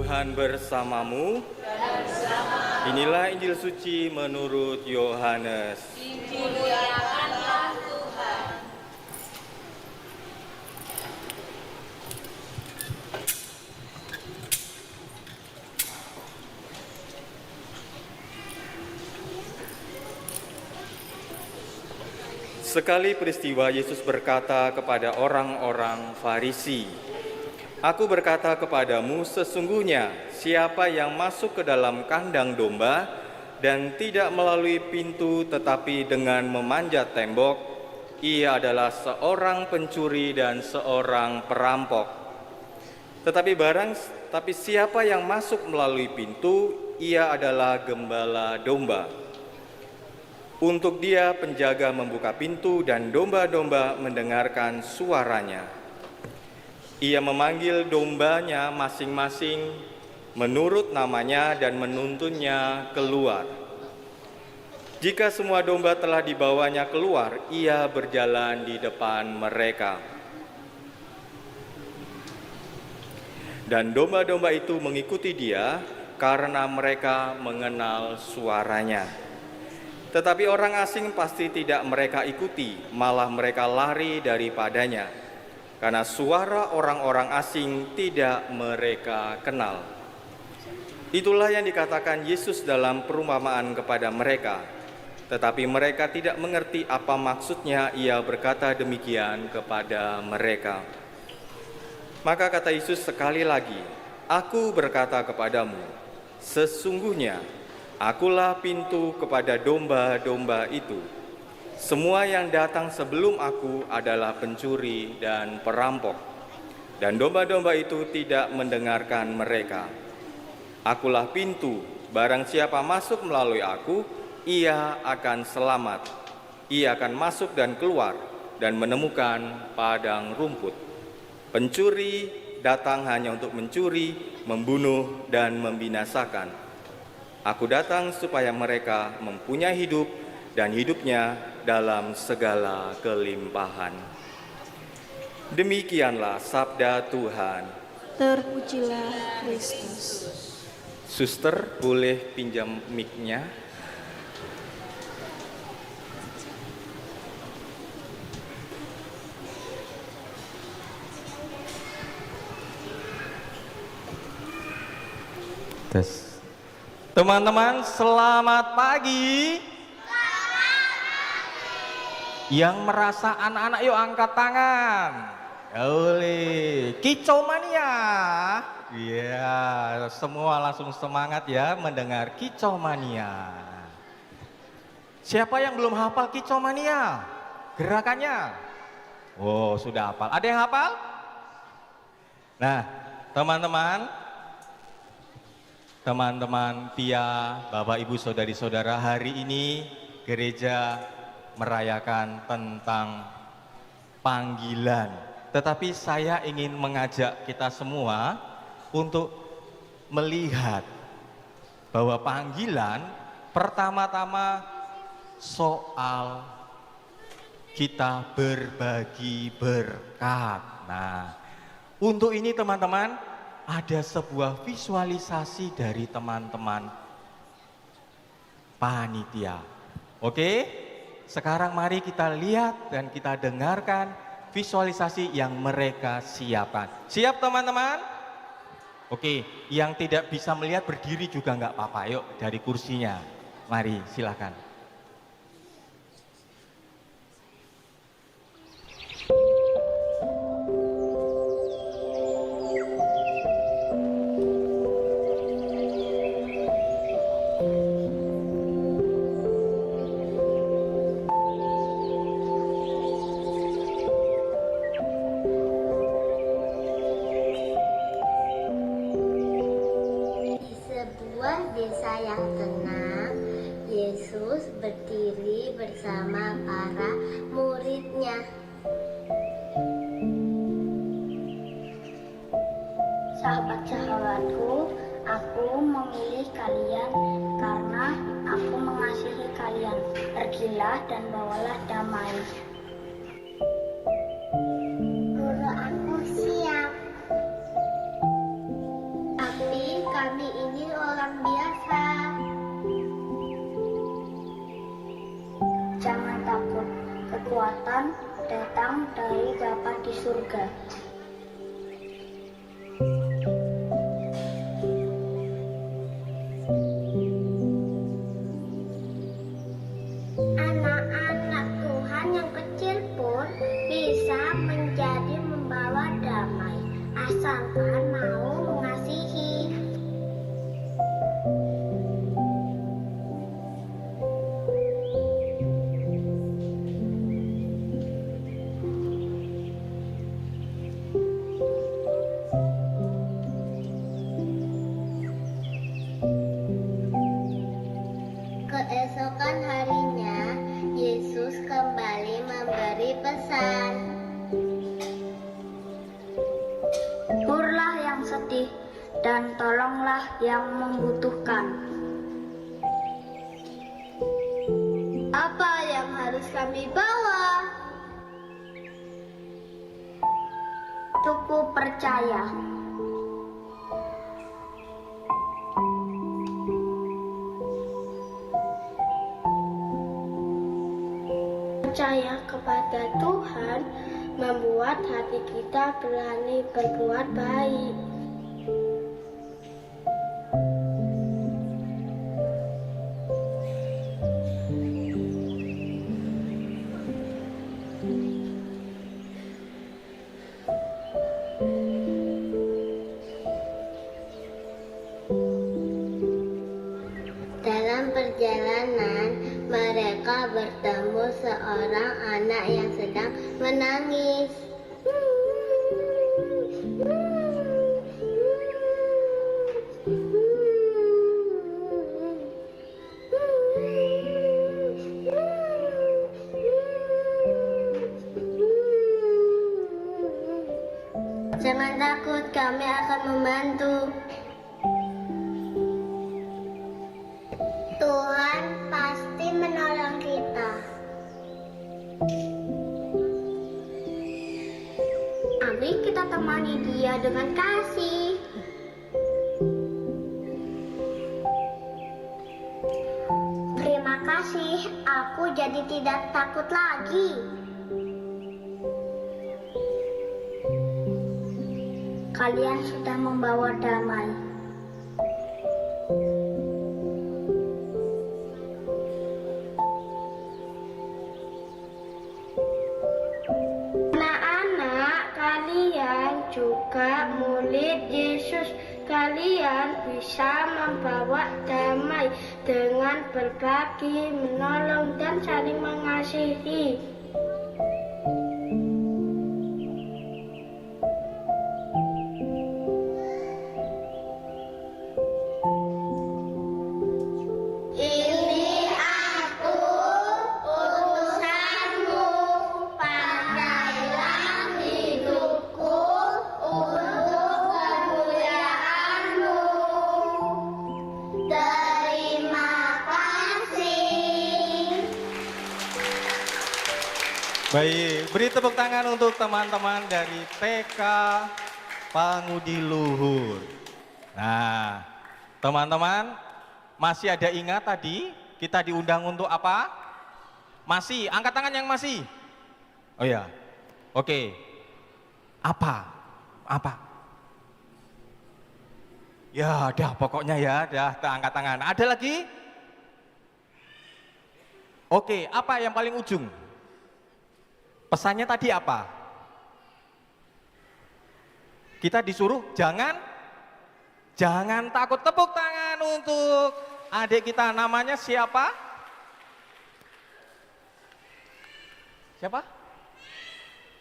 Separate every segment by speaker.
Speaker 1: Tuhan bersamamu. Inilah Injil suci menurut Yohanes.
Speaker 2: Dimuliakanlah Tuhan.
Speaker 1: Sekali peristiwa Yesus berkata kepada orang-orang Farisi, "Aku berkata kepadamu, sesungguhnya siapa yang masuk ke dalam kandang domba dan tidak melalui pintu tetapi dengan memanjat tembok, ia adalah seorang pencuri dan seorang perampok. Tapi siapa yang masuk melalui pintu, ia adalah gembala domba. Untuk dia penjaga membuka pintu dan domba-domba mendengarkan suaranya. Ia memanggil dombanya masing-masing menurut namanya dan menuntunnya keluar. Jika semua domba telah dibawanya keluar, ia berjalan di depan mereka. Dan domba-domba itu mengikuti dia karena mereka mengenal suaranya. Tetapi orang asing pasti tidak mereka ikuti, malah mereka lari daripadanya, karena suara orang-orang asing tidak mereka kenal." Itulah yang dikatakan Yesus dalam perumpamaan kepada mereka. Tetapi mereka tidak mengerti apa maksudnya ia berkata demikian kepada mereka. Maka kata Yesus sekali lagi, "Aku berkata kepadamu, sesungguhnya Akulah pintu kepada domba-domba itu. Semua yang datang sebelum aku adalah pencuri dan perampok, dan domba-domba itu tidak mendengarkan mereka. Akulah pintu, barang siapa masuk melalui aku, ia akan selamat. Ia akan masuk dan keluar dan menemukan padang rumput. Pencuri datang hanya untuk mencuri, membunuh, dan membinasakan. Aku datang supaya mereka mempunyai hidup dan hidupnya dalam segala kelimpahan." Demikianlah sabda Tuhan.
Speaker 2: Terpujilah Kristus.
Speaker 1: Suster, boleh pinjam mic-nya? Tes. Teman-teman, selamat pagi. Yang merasa anak-anak yuk angkat tangan. Oleh, kicau mania. Iya, semua langsung semangat ya mendengar kicau mania. Siapa yang belum hafal kicau mania? Gerakannya? Oh, sudah hafal. Ada yang hafal? Nah, teman-teman Pia, Bapak Ibu Saudari-saudara, hari ini gereja merayakan tentang panggilan. Tetapi saya ingin mengajak kita semua untuk melihat bahwa panggilan pertama-tama soal kita berbagi berkat. Nah, untuk ini teman-teman, ada sebuah visualisasi dari teman-teman panitia. Oke, sekarang mari kita lihat dan kita dengarkan visualisasi yang mereka siapkan. Siap teman-teman? Oke, yang tidak bisa melihat berdiri juga nggak apa-apa. Yuk dari kursinya, mari silakan.
Speaker 3: Desa yang tenang, Yesus berdiri bersama para muridnya.
Speaker 4: Sahabat-sahabatku, aku memilih kalian karena aku mengasihi kalian. Pergilah dan bawalah damai.
Speaker 3: Guru, aku siap. Tapi kami ini orang biasa.
Speaker 4: Jangan takut, kekuatan datang dari Bapa di surga.
Speaker 3: Anak-anak Tuhan yang kecil pun bisa menjadi membawa damai, asalkan mau mengasihi. Keesokan harinya, Yesus kembali memberi pesan.
Speaker 4: Hiburlah yang sedih dan tolonglah yang membutuhkan.
Speaker 3: Apa yang harus kami bawa?
Speaker 4: Cukup percaya.
Speaker 3: Percaya kepada Tuhan membuat hati kita berani berbuat baik. Dalam perjalanan, mereka bertemu seorang anak yang sedang menangis. Jangan takut, kami akan membantu. Tuhan pasti menolong kita. Mari kita temani dia dengan kasih. Terima kasih, aku jadi tidak takut lagi.
Speaker 4: Kalian sudah membawa damai.
Speaker 3: Anak-anak, kalian juga murid Yesus. Kalian bisa membawa damai dengan berbagi, menolong, dan saling mengasihi. Ini aku, utusanmu, pandailah hidupku untuk kemuliaan-Mu. Terima kasih.
Speaker 1: Baik, beri tepuk tangan untuk teman-teman dari TK Pangudi Luhur. Nah, teman-teman, masih ada ingat tadi kita diundang untuk apa? Masih, angkat tangan yang masih. Oh ya, oke. Apa? Apa? Ya, dah pokoknya ya, dah angkat tangan. Ada lagi? Oke, apa yang paling ujung? Pesannya tadi apa? Kita disuruh jangan takut. Tepuk tangan untuk adik kita, namanya siapa? Siapa?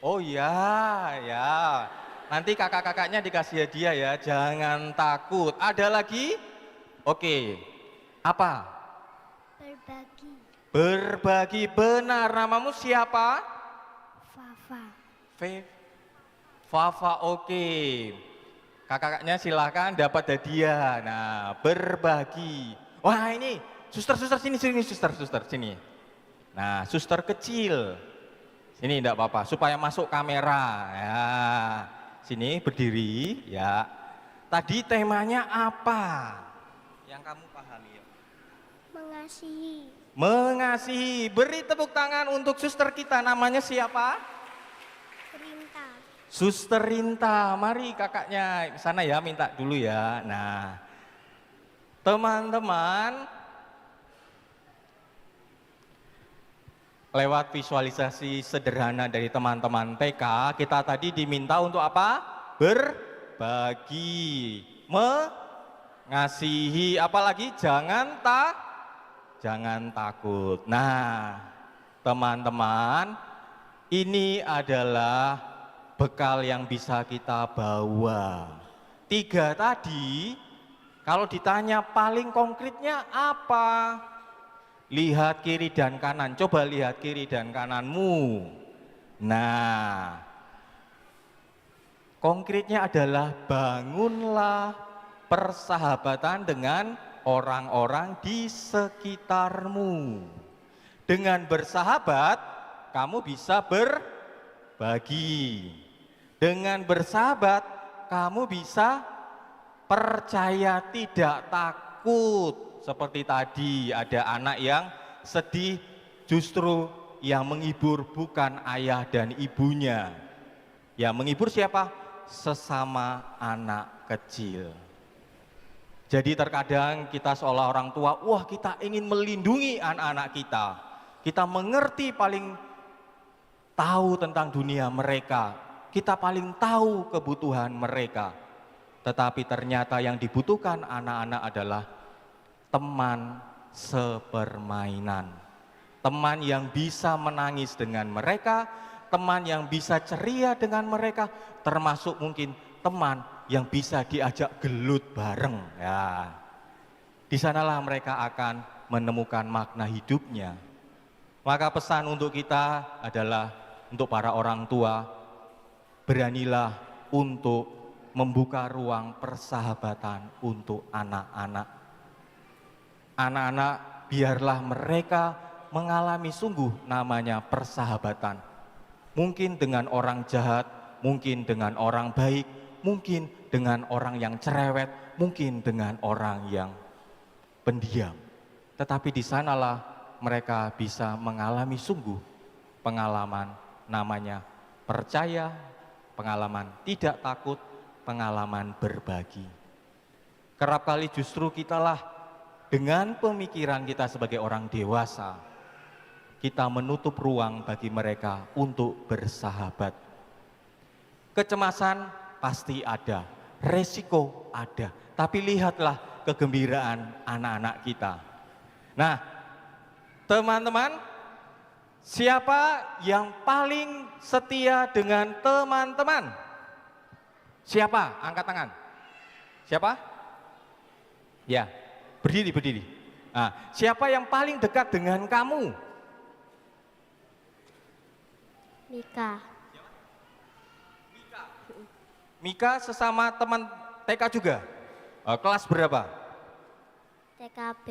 Speaker 1: Oh ya, ya. Nanti kakak-kakaknya dikasih hadiah ya, jangan takut. Ada lagi? Oke. Apa?
Speaker 3: Berbagi.
Speaker 1: Berbagi, benar. Namamu siapa?
Speaker 3: Fafa.
Speaker 1: Fafa, oke. Kakak-kakaknya silahkan dapat hadiah. Nah, berbagi. Wah ini, suster sini, suster sini. Nah, suster kecil. Sini enggak apa-apa, supaya masuk kamera. Ya, sini berdiri, ya. Tadi temanya apa? Yang kamu pahami ya?
Speaker 3: Mengasihi.
Speaker 1: Mengasihi. Beri tepuk tangan untuk suster kita, namanya siapa?
Speaker 3: Perintah.
Speaker 1: Suster Rinta. Mari kakaknya sana ya, minta dulu ya. Nah, teman-teman, lewat visualisasi sederhana dari teman-teman TK, kita tadi diminta untuk apa? Berbagi, mengasihi, apalagi jangan takut. Nah, teman-teman, ini adalah bekal yang bisa kita bawa. 3 tadi, kalau ditanya paling konkretnya apa? Lihat kiri dan kanan, coba lihat kiri dan kananmu. Nah, konkretnya adalah bangunlah persahabatan dengan orang-orang di sekitarmu. Dengan bersahabat, kamu bisa berbagi. Dengan bersahabat, kamu bisa percaya, tidak takut. Seperti tadi ada anak yang sedih, justru yang menghibur bukan ayah dan ibunya. Yang menghibur siapa? Sesama anak kecil. Jadi terkadang kita seolah orang tua, wah kita ingin melindungi anak-anak kita. Kita mengerti paling tahu tentang dunia mereka. Kita paling tahu kebutuhan mereka. Tetapi ternyata yang dibutuhkan anak-anak adalah teman sepermainan. Teman yang bisa menangis dengan mereka, teman yang bisa ceria dengan mereka, termasuk mungkin teman yang bisa diajak gelut bareng. Ya, di sanalah mereka akan menemukan makna hidupnya. Maka pesan untuk kita adalah untuk para orang tua, beranilah untuk membuka ruang persahabatan untuk anak-anak. Anak-anak, biarlah mereka mengalami sungguh namanya persahabatan. Mungkin dengan orang jahat, mungkin dengan orang baik, mungkin dengan orang yang cerewet, mungkin dengan orang yang pendiam. Tetapi di sanalah mereka bisa mengalami sungguh pengalaman namanya percaya, pengalaman tidak takut, pengalaman berbagi. Kerap kali justru kitalah dengan pemikiran kita sebagai orang dewasa, kita menutup ruang bagi mereka untuk bersahabat. Kecemasan pasti ada, resiko ada, tapi lihatlah kegembiraan anak-anak kita. Nah, teman-teman, siapa yang paling setia dengan teman-teman? Siapa? Angkat tangan. Siapa? Ya, berdiri. Nah, siapa yang paling dekat dengan kamu?
Speaker 3: Mika.
Speaker 1: Mika sesama teman TK juga? Kelas berapa?
Speaker 3: TKB.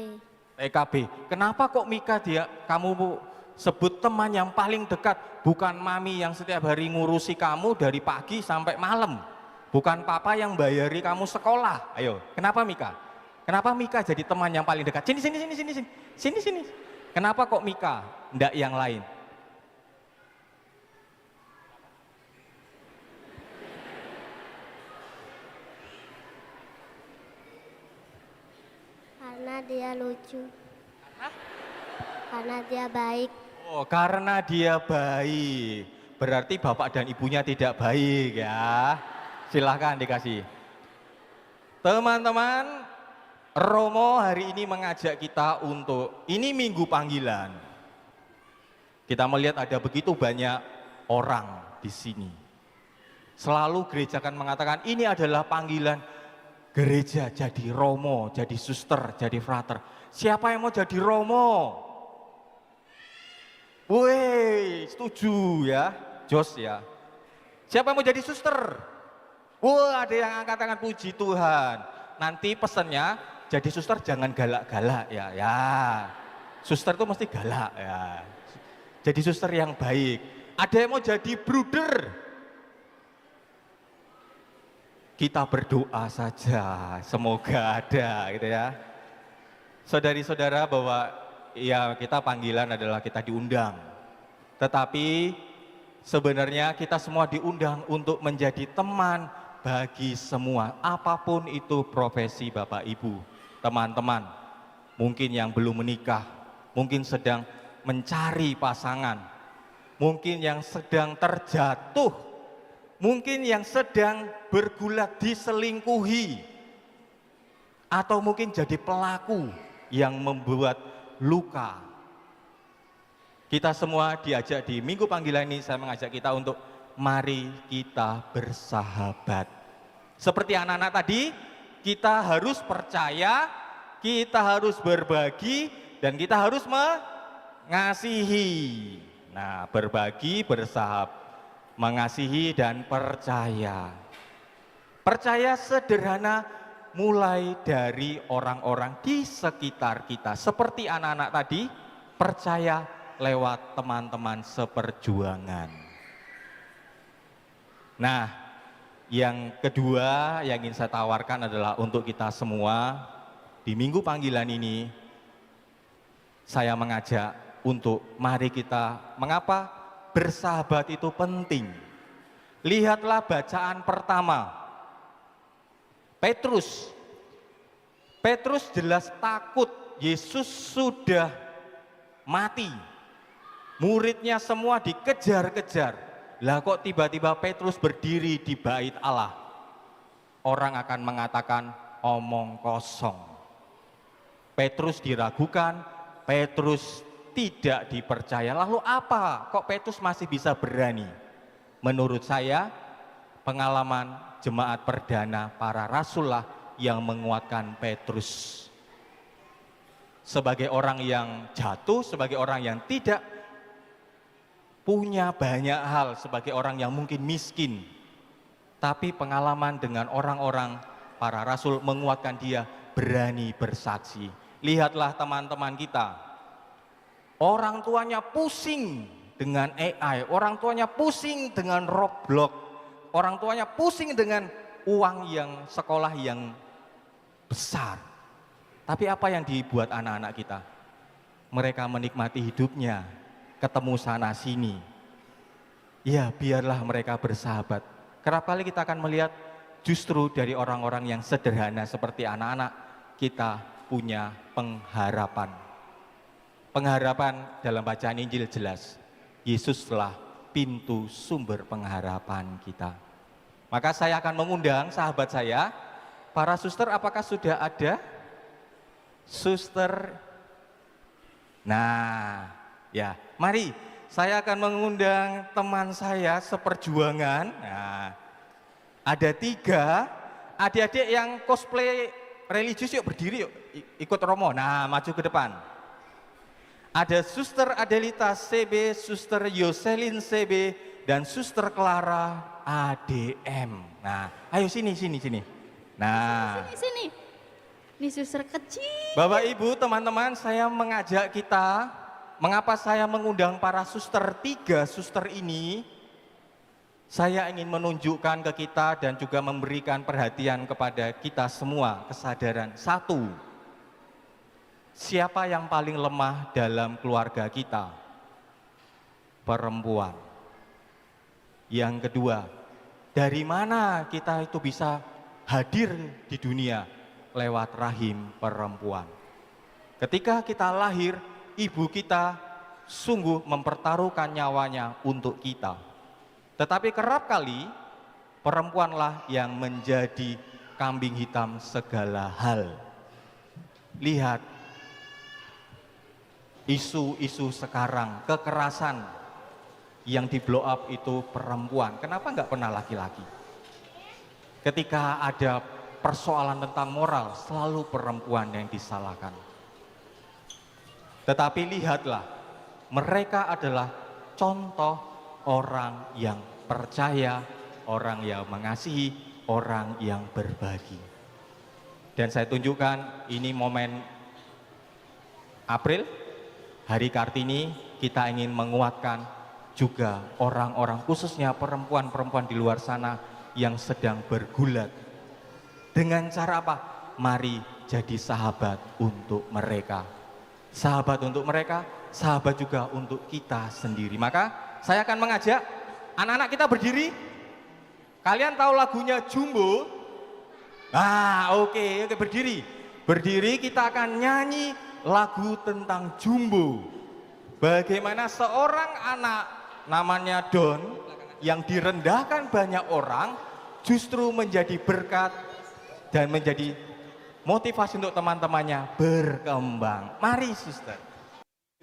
Speaker 1: TKB. Kenapa kok Mika kamu sebut teman yang paling dekat? Bukan mami yang setiap hari ngurusi kamu dari pagi sampai malam. Bukan papa yang bayari kamu sekolah. Ayo, kenapa Mika? Kenapa Mika jadi teman yang paling dekat? Sini. Kenapa kok Mika, enggak yang lain?
Speaker 3: Karena dia lucu. Karena dia baik.
Speaker 1: Oh, karena dia baik. Berarti bapak dan ibunya tidak baik ya. Silahkan dikasih. Teman-teman, Romo hari ini mengajak kita untuk, ini minggu panggilan. Kita melihat ada begitu banyak orang di sini. Selalu gereja akan mengatakan ini adalah panggilan gereja jadi Romo, jadi suster, jadi frater. Siapa yang mau jadi Romo? Woi, setuju ya, Jos ya. Siapa yang mau jadi suster? Wah, ada yang angkat tangan, puji Tuhan. Nanti pesannya jadi suster jangan galak-galak ya. Ya, suster itu mesti galak ya. Jadi suster yang baik. Ada yang mau jadi bruder? kita berdoa saja, semoga ada gitu ya. Saudari-saudara, bahwa ya kita panggilan adalah kita diundang. Tetapi sebenarnya kita semua diundang untuk menjadi teman bagi semua, apapun itu profesi Bapak Ibu, teman-teman. Mungkin yang belum menikah, mungkin sedang mencari pasangan, mungkin yang sedang terjatuh, mungkin yang sedang bergulat diselingkuhi, atau mungkin jadi pelaku yang membuat luka. Kita semua diajak di Minggu Panggilan ini, saya mengajak kita untuk mari kita bersahabat. Seperti anak-anak tadi, kita harus percaya, kita harus berbagi, dan kita harus mengasihi. Nah, berbagi, bersahabat, mengasihi, dan percaya. Percaya sederhana mulai dari orang-orang di sekitar kita. Seperti anak-anak tadi, percaya lewat teman-teman seperjuangan. Nah, yang kedua yang ingin saya tawarkan adalah untuk kita semua di Minggu Panggilan ini, saya mengajak untuk mari kita, mengapa bersahabat itu penting. Lihatlah bacaan pertama, Petrus jelas takut, Yesus sudah mati. Muridnya semua dikejar-kejar. Lah kok tiba-tiba Petrus berdiri di bait Allah? Orang akan mengatakan omong kosong. Petrus diragukan, Petrus tidak dipercaya. Lalu apa? Kok Petrus masih bisa berani? Menurut saya, pengalaman jemaat perdana para rasul lah yang menguatkan Petrus. Sebagai orang yang jatuh, sebagai orang yang tidak punya banyak hal, sebagai orang yang mungkin miskin, tapi pengalaman dengan orang-orang para rasul menguatkan dia berani bersaksi. Lihatlah teman-teman kita, orang tuanya pusing dengan AI, orang tuanya pusing dengan Roblox, orang tuanya pusing dengan uang yang sekolah yang besar. Tapi apa yang dibuat anak-anak kita? Mereka menikmati hidupnya, ketemu sana sini. Ya, biarlah mereka bersahabat. Kerap kali kita akan melihat justru dari orang-orang yang sederhana seperti anak-anak, kita punya pengharapan. Pengharapan dalam bacaan Injil jelas, Yesuslah pintu sumber pengharapan kita. Maka saya akan mengundang sahabat saya, para suster, apakah sudah ada? Suster, nah ya, mari saya akan mengundang teman saya seperjuangan. Nah, ada 3 adik-adik yang cosplay religius, yuk berdiri yuk, ikut Romo. Nah, maju ke depan. Ada Suster Adelita CB, Suster Yoselin CB, dan Suster Clara ADM. Nah, ayo sini. Nah,
Speaker 2: Sini. Ini suster kecil.
Speaker 1: Bapak Ibu, teman-teman, saya mengajak kita, mengapa saya mengundang para suster, 3 suster ini, saya ingin menunjukkan ke kita dan juga memberikan perhatian kepada kita semua, kesadaran. 1, siapa yang paling lemah dalam keluarga kita? Perempuan. Yang kedua, dari mana kita itu bisa hadir di dunia? Lewat rahim perempuan. Ketika kita lahir, ibu kita sungguh mempertaruhkan nyawanya untuk kita. Tetapi kerap kali perempuanlah yang menjadi kambing hitam segala hal. Lihat isu-isu sekarang, kekerasan yang di blow up itu perempuan. Kenapa nggak pernah laki-laki? Ketika ada persoalan tentang moral, selalu perempuan yang disalahkan. Tetapi lihatlah, mereka adalah contoh orang yang percaya, orang yang mengasihi, orang yang berbagi. Dan saya tunjukkan ini momen April, Hari Kartini, kita ingin menguatkan juga orang-orang, khususnya perempuan-perempuan di luar sana yang sedang bergulat Dengan cara apa? Mari jadi sahabat untuk mereka. Sahabat untuk mereka, sahabat juga untuk kita sendiri. Maka saya akan mengajak anak-anak kita berdiri. Kalian tahu lagunya Jumbo? Oke, berdiri. Berdiri, kita akan nyanyi lagu tentang Jumbo. Bagaimana seorang anak namanya Don yang direndahkan banyak orang justru menjadi berkat dan menjadi motivasi untuk teman-temannya berkembang. Mari suster.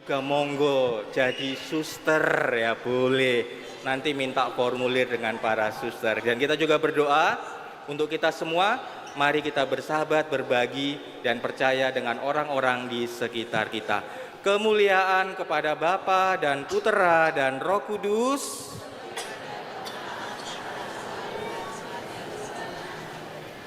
Speaker 1: Juga monggo jadi suster ya, boleh. Nanti minta formulir dengan para suster. Dan kita juga berdoa untuk kita semua. Mari kita bersahabat, berbagi, dan percaya dengan orang-orang di sekitar kita. Kemuliaan kepada Bapa dan Putera dan Roh Kudus.